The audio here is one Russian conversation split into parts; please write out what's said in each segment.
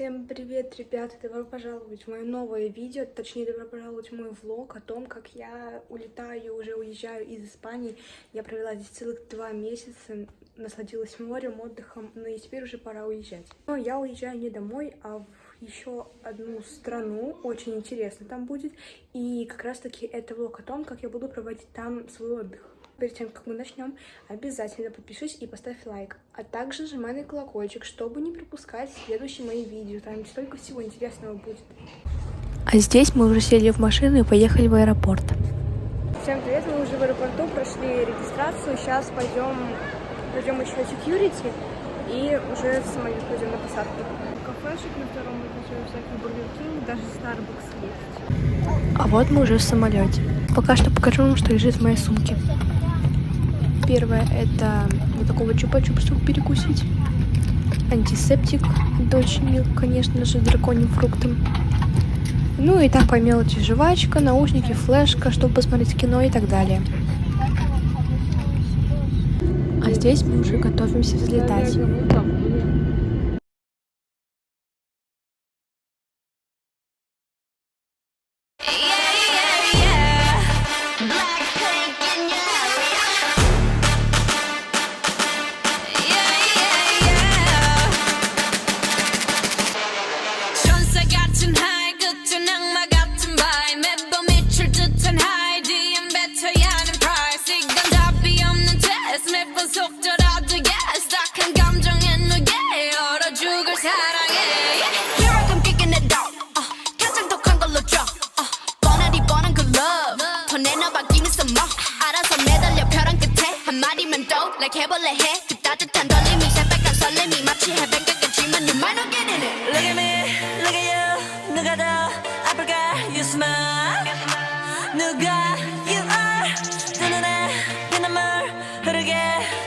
Всем привет, ребята! Добро пожаловать в мое новое видео, точнее, добро пожаловать в мой влог о том, как я уезжаю из Испании. Я провела здесь целых 2 месяца, насладилась морем, отдыхом, но и теперь уже пора уезжать. Но я уезжаю не домой, а в еще одну страну, очень интересно там будет, и как раз-таки это влог о том, как я буду проводить там свой отдых. Перед тем, как мы начнем, обязательно подпишись и поставь лайк, а также нажимай на колокольчик, чтобы не пропускать следующие мои видео, там столько всего интересного будет. А здесь мы уже сели в машину и поехали в аэропорт. Всем привет, мы уже в аэропорту, прошли регистрацию, сейчас пройдем еще security и уже в самолет пойдем на посадку. Кафешек на втором этаже, всяких Бургер Кинг, даже Starbucks есть. А вот мы уже в самолете. Пока что покажу вам, что лежит в моей сумке. Первое — это вот такого чупа-чупа, чтобы перекусить. Антисептик, дочь, конечно же, драконьим фруктом. Ну и так по мелочи жвачка, наушники, флешка, чтобы посмотреть кино и так далее. А здесь мы уже готовимся взлетать. Like 해볼래 해 그 따뜻한 떨림이 새빨간 설렘이 마치 해변가겠지만 you might not get in it. Look at me, look at you. 누가 더 아플까? You smile. 누가 you are. 두 눈에 피눈물 흐르게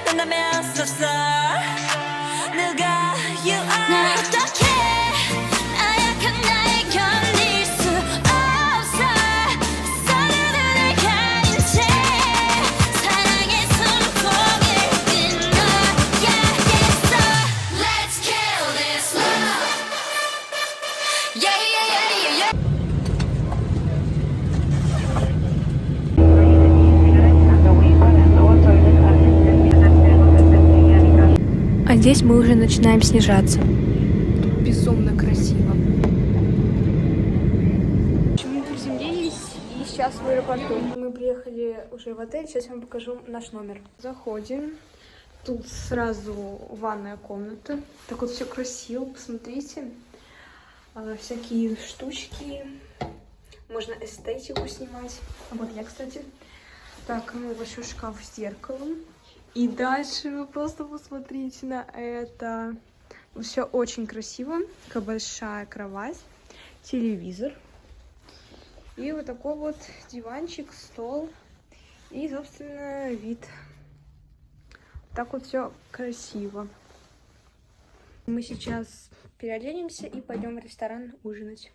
된다면 so sorry. 누가 you are. 날 어떡해 나약한 나에 견딜 수 없어. 서로를 가린 채 사랑의 손톱 А здесь мы уже начинаем снижаться. Тут безумно красиво. Мы приземлились и сейчас в аэропорту. Мы приехали уже в отель, сейчас я вам покажу наш номер. Заходим. Тут сразу ванная комната. Так вот все красиво, посмотрите. Всякие штучки. Можно эстетику снимать. А вот я, кстати. Так, ну большой шкаф с зеркалом. И дальше вы просто посмотрите на это. Все очень красиво. Такая большая кровать, телевизор. И вот такой вот диванчик, стол. И, собственно, вид. Так вот все красиво. Мы сейчас переоденемся и пойдем в ресторан ужинать.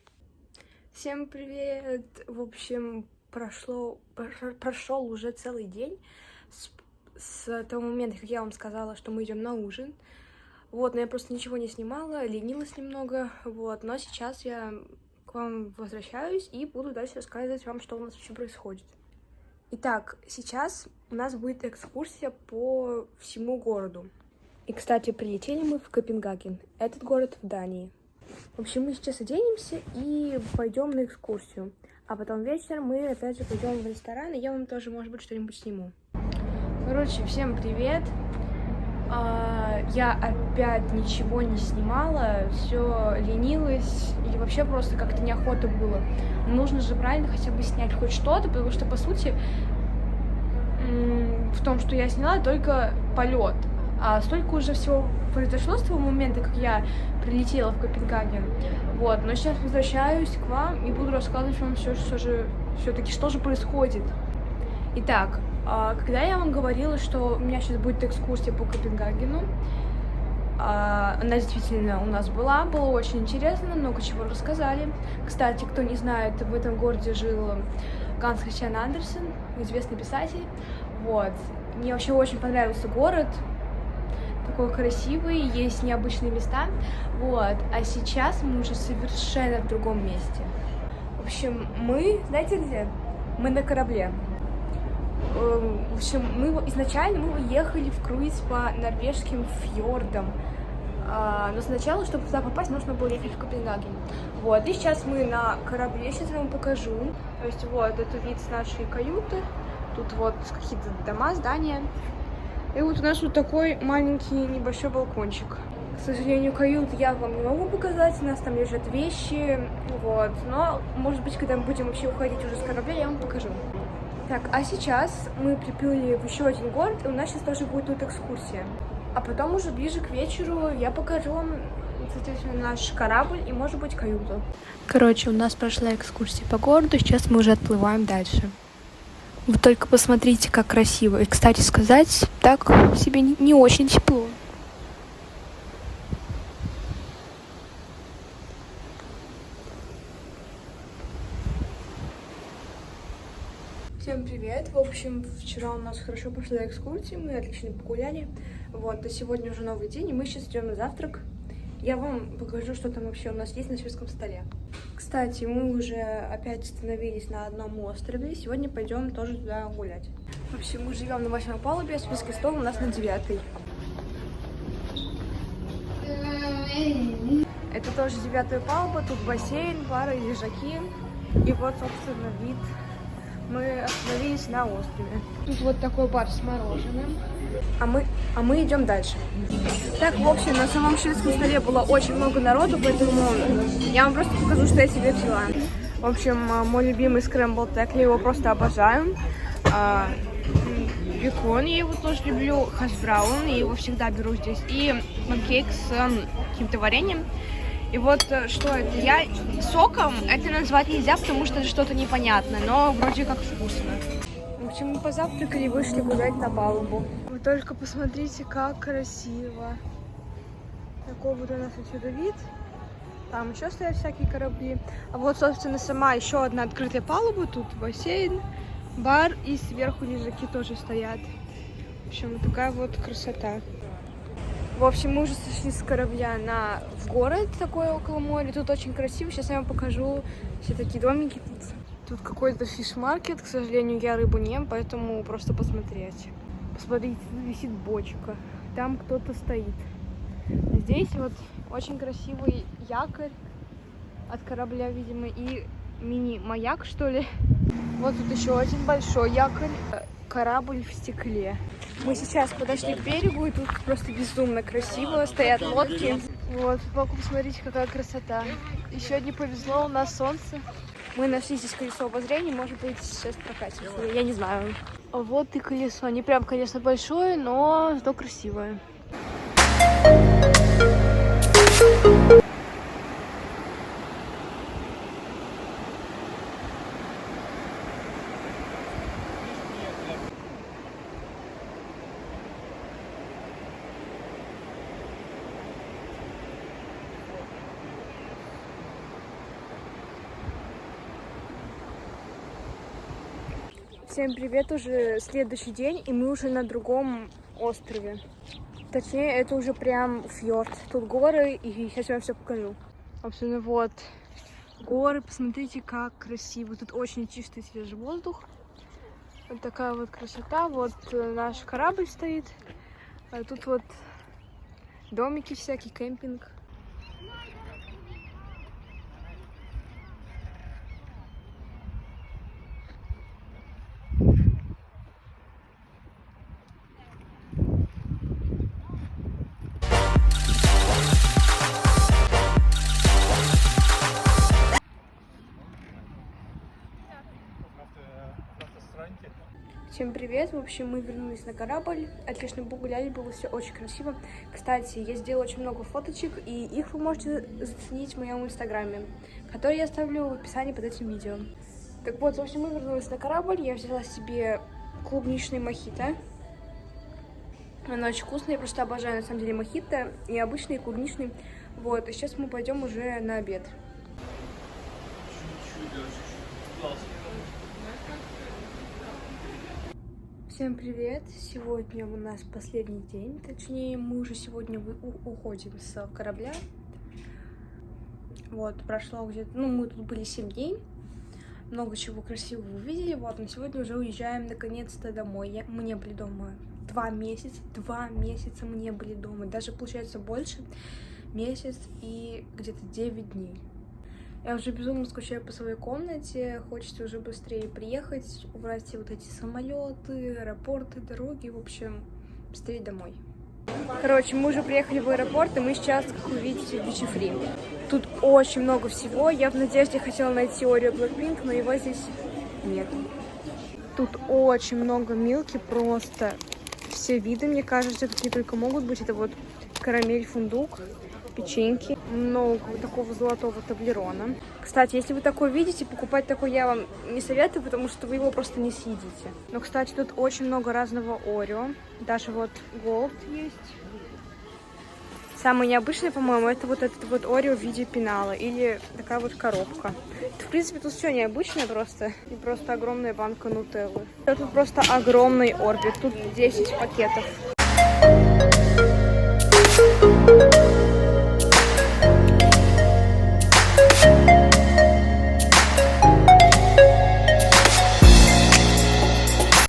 Всем привет! В общем, прошел уже целый день с того момента, как я вам сказала, что мы идем на ужин. Вот, но я просто ничего не снимала, ленилась немного. Вот, но сейчас я к вам возвращаюсь и буду дальше рассказывать вам, что у нас вообще происходит. Итак, сейчас у нас будет экскурсия по всему городу. И, кстати, прилетели мы в Копенгаген. Этот город в Дании. В общем, мы сейчас оденемся и пойдем на экскурсию. А потом вечером мы опять же пойдем в ресторан, и я вам тоже, может быть, что-нибудь сниму. Короче, всем привет. Я опять ничего не снимала, все ленилась, и вообще просто как-то неохота было. Нужно же правильно хотя бы снять хоть что-то, потому что, по сути, в том, что я сняла, только полет. А столько уже всего произошло с того момента, как я прилетела в Копенгаген. Вот, но сейчас возвращаюсь к вам и буду рассказывать вам все-таки, что же происходит. Итак, когда я вам говорила, что у меня сейчас будет экскурсия по Копенгагену, она действительно у нас было очень интересно, много чего рассказали. Кстати, кто не знает, в этом городе жил Ганс Христиан Андерсен, известный писатель. Вот. Мне вообще очень понравился город. такой красивый, есть необычные места, вот. А сейчас мы уже совершенно в другом месте. В общем, мы, знаете где? Мы на корабле. В общем, изначально мы ехали в круиз по норвежским фьордам. Но сначала, чтобы туда попасть, нужно было ехать в Копенгаген. Вот, и сейчас мы на корабле, сейчас я вам покажу. То есть вот, это вид с нашей каюты. Тут вот какие-то дома, здания. И вот у нас вот такой маленький небольшой балкончик. К сожалению, каюту я вам не могу показать, у нас там лежат вещи, вот. Но, может быть, когда мы будем вообще уходить уже с корабля, я вам покажу. Так, а сейчас мы приплыли в еще один город, и у нас сейчас тоже будет тут экскурсия. А потом уже ближе к вечеру я покажу вам, соответственно, наш корабль и, может быть, каюту. Короче, у нас прошла экскурсия по городу, сейчас мы уже отплываем дальше. Вы только посмотрите, как красиво. И, кстати сказать, так себе не очень тепло. Всем привет! В общем, вчера у нас хорошо прошла экскурсия, мы отлично погуляли. Вот, а сегодня уже новый день, и мы сейчас идем на завтрак. Я вам покажу, что там вообще у нас есть на шведском столе. Кстати, мы уже опять остановились на одном острове. Сегодня пойдем тоже туда гулять. В общем, мы живем на 8-й палубе, а шведский стол у нас на 9-й. Это тоже 9-я палуба, тут бассейн, бары, лежаки. И вот, собственно, вид. Мы остановились на острове. Тут вот такой бар с мороженым. А мы идем дальше. Так, в общем, на самом шведском столе было очень много народу, поэтому я вам просто покажу, что я себе взяла. В общем, мой любимый скрэмбл тек, я его просто обожаю. Бекон, я его тоже люблю. Хашбраун, я его всегда беру здесь. И панкейк с каким-то вареньем. И вот что это? Я соком это назвать нельзя, потому что это что-то непонятное, но вроде как вкусно. В общем, мы позавтракали и вышли гулять на палубу. Вы только посмотрите, как красиво. Такой вот у нас отсюда вид. Там еще стоят всякие корабли. А вот, собственно, сама еще одна открытая палуба. Тут бассейн, бар и сверху лежаки тоже стоят. В общем, такая вот красота. В общем, мы уже сошли с корабля в город такой около моря. Тут очень красиво. Сейчас я вам покажу все такие домики. Тут какой-то фиш-маркет. К сожалению, я рыбу не ем, поэтому просто посмотреть. Посмотрите, тут висит бочка. Там кто-то стоит. Здесь вот очень красивый якорь от корабля, видимо, и мини-маяк, что ли. Вот тут еще один большой якорь. Корабль в стекле. Мы сейчас подошли к берегу, и тут просто безумно красиво. Стоят лодки. Вот, посмотрите, какая красота. Еще не повезло, у нас солнце. Мы нашли здесь колесо обозрения, может быть, сейчас прокатимся. Я не знаю. Вот и колесо. Не прям, конечно, большое, но зато красивое. Всем привет, уже следующий день, и мы уже на другом острове. Точнее, это уже прям фьорд. Тут горы, и сейчас я вам все покажу. Собственно, вот горы, посмотрите, как красиво. Тут очень чистый свежий воздух. Вот такая вот красота. Вот наш корабль стоит. А тут вот домики всякие, кемпинг. Всем привет! В общем, мы вернулись на корабль, отлично погуляли, было все очень красиво. Кстати, я сделала очень много фоточек, и их вы можете заценить в моем инстаграме, который я оставлю в описании под этим видео. Так вот, в общем, мы вернулись на корабль, я взяла себе клубничный мохито. Она очень вкусная, я просто обожаю, на самом деле, мохито, и обычный, и клубничный. Вот, и сейчас мы пойдем уже на обед. Всем привет! Сегодня у нас последний день, точнее, мы уже сегодня уходим с корабля. Вот, прошло где-то, мы тут были 7 дней, много чего красивого увидели, вот, но сегодня уже уезжаем наконец-то домой. Мы не были дома 2 месяца мы не были дома, даже, получается, больше, месяц и где-то 9 дней. Я уже безумно скучаю по своей комнате, хочется уже быстрее приехать, убрать все вот эти самолеты, аэропорты, дороги, в общем, быстрее домой. Короче, мы уже приехали в аэропорт, и мы сейчас, как вы видите, в Duty Free. Тут очень много всего, я в надежде хотела найти Орео Blackpink, но его здесь нет. Тут очень много милки, просто все виды, мне кажется, какие только могут быть. Это вот карамель, фундук, печеньки, много такого золотого таблерона. Кстати, если вы такое видите, покупать такой я вам не советую, потому что вы его просто не съедите. Но, кстати, тут очень много разного Орео. Даже вот Gold есть. Самый необычный, по-моему, это вот этот вот Орео в виде пенала или такая вот коробка. В принципе, тут все необычное просто. И просто огромная банка нутеллы. Тут просто огромный орбит. Тут 10 пакетов.